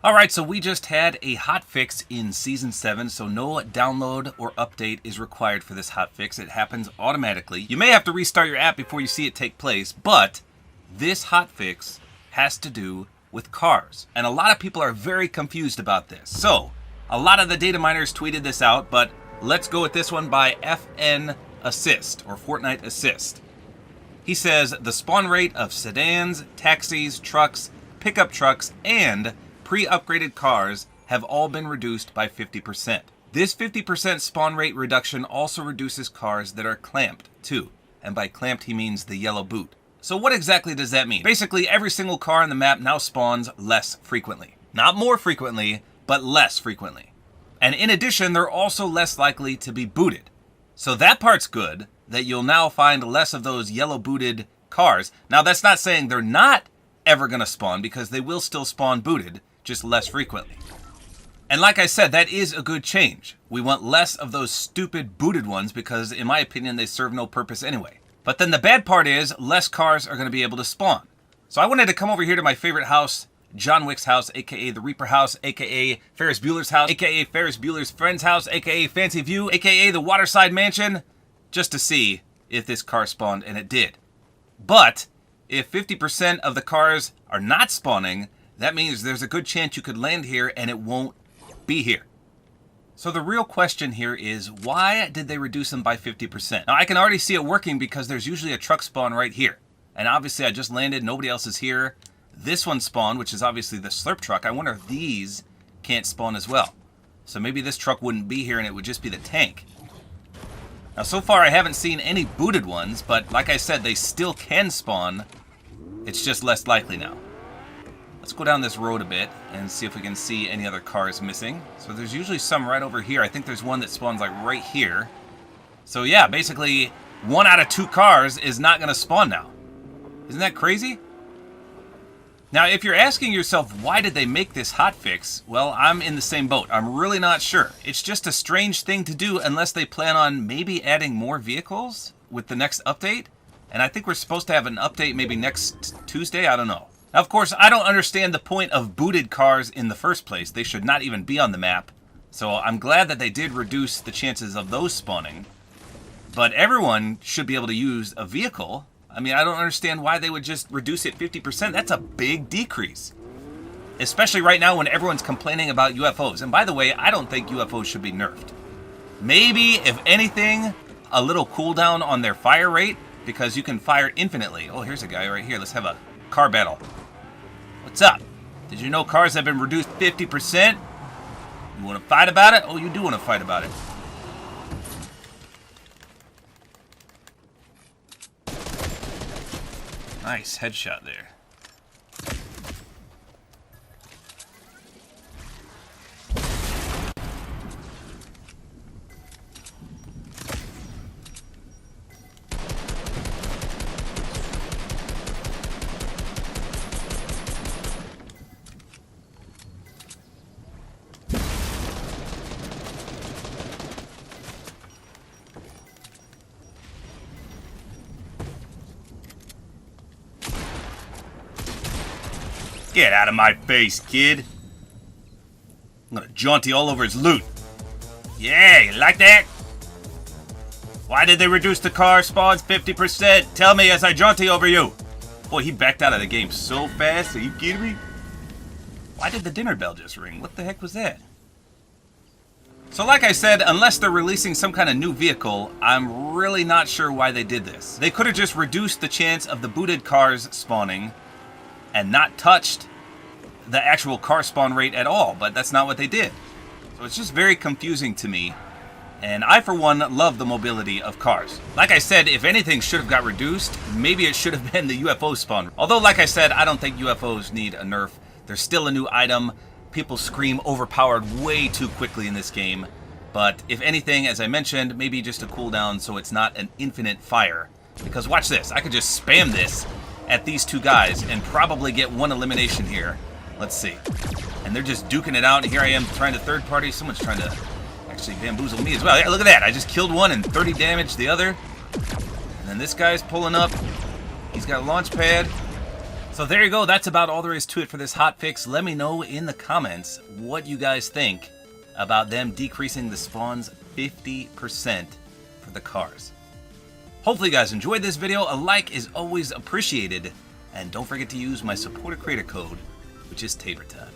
Alright, so we just had a hotfix in Season 7, so no download or update is required for this hotfix. It happens automatically. You may have to restart your app before you see it take place, but this hotfix has to do with cars. And a lot of people are very confused about this. So, a lot of the data miners tweeted this out, but let's go with this one by FN Assist, or Fortnite Assist. He says, the spawn rate of sedans, taxis, trucks, pickup trucks, and pre-upgraded cars have all been reduced by 50%. This 50% spawn rate reduction also reduces cars that are clamped, too. And by clamped, he means the yellow boot. So what exactly does that mean? Basically, every single car on the map now spawns less frequently. Not more frequently, but less frequently. And in addition, they're also less likely to be booted. So that part's good, that you'll now find less of those yellow booted cars. Now that's not saying they're not ever going to spawn, because they will still spawn booted, just less frequently. And like I said, that is a good change. We want less of those stupid booted ones because, in my opinion, they serve no purpose anyway. But then the bad part is, less cars are going to be able to spawn. So I wanted to come over here to my favorite house, John Wick's house, aka the Reaper house, aka Ferris Bueller's house, aka Ferris Bueller's friend's house, aka Fancy View, aka the Waterside Mansion, just to see if this car spawned, and it did. But if 50% of the cars are not spawning, that means there's a good chance you could land here and it won't be here. So the real question here is, why did they reduce them by 50%? Now I can already see it working because there's usually a truck spawn right here. And obviously I just landed, nobody else is here. This one spawned, which is obviously the slurp truck. I wonder if these can't spawn as well. So maybe this truck wouldn't be here and it would just be the tank. Now so far I haven't seen any booted ones, but like I said, they still can spawn. It's just less likely now. Let's go down this road a bit and see if we can see any other cars missing. So there's usually some right over here. I think there's one that spawns like right here. So yeah, basically 1 out of 2 cars is not going to spawn now. Isn't that crazy? Now, if you're asking yourself, why did they make this hotfix? Well, I'm in the same boat. I'm really not sure. It's just a strange thing to do unless they plan on maybe adding more vehicles with the next update. And I think we're supposed to have an update maybe next Tuesday. I don't know. Now, of course, I don't understand the point of booted cars in the first place. They should not even be on the map. So I'm glad that they did reduce the chances of those spawning. But everyone should be able to use a vehicle. I mean, I don't understand why they would just reduce it 50%. That's a big decrease. Especially right now when everyone's complaining about UFOs. And by the way, I don't think UFOs should be nerfed. Maybe, if anything, a little cooldown on their fire rate, because you can fire infinitely. Oh, here's a guy right here. Let's have a car battle. What's up? Did you know cars have been reduced 50%? You want to fight about it? Oh, you do want to fight about it. Nice headshot there. Get out of my face, kid. I'm gonna jaunty all over his loot. Yeah, you like that? Why did they reduce the car spawns 50%? Tell me as I jaunty over you. Boy, he backed out of the game so fast. Are you kidding me? Why did the dinner bell just ring? What the heck was that? So like I said, unless they're releasing some kind of new vehicle, I'm really not sure why they did this. They could have just reduced the chance of the booted cars spawning and not touched the actual car spawn rate at all, but that's not what they did. So it's just very confusing to me, and I for one love the mobility of cars. Like I said, if anything should have got reduced, maybe it should have been the UFO spawn. Although like I said, I don't think UFOs need a nerf. They're still a new item. People scream overpowered way too quickly in this game, but if anything, as I mentioned, maybe just a cooldown so it's not an infinite fire. Because watch this, I could just spam this at these 2 guys and probably get 1 elimination here. Let's see. And they're just duking it out, and here I am trying to third party. Someone's trying to actually bamboozle me as well. Yeah, look at that. I just killed one and 30 damage the other. And then this guy's pulling up. He's got a launch pad. So there you go. That's about all there is to it for this hotfix. Let me know in the comments what you guys think about them decreasing the spawns 50% for the cars. Hopefully you guys enjoyed this video. A like is always appreciated. And don't forget to use my Support-A-Creator Code, which is tabortime.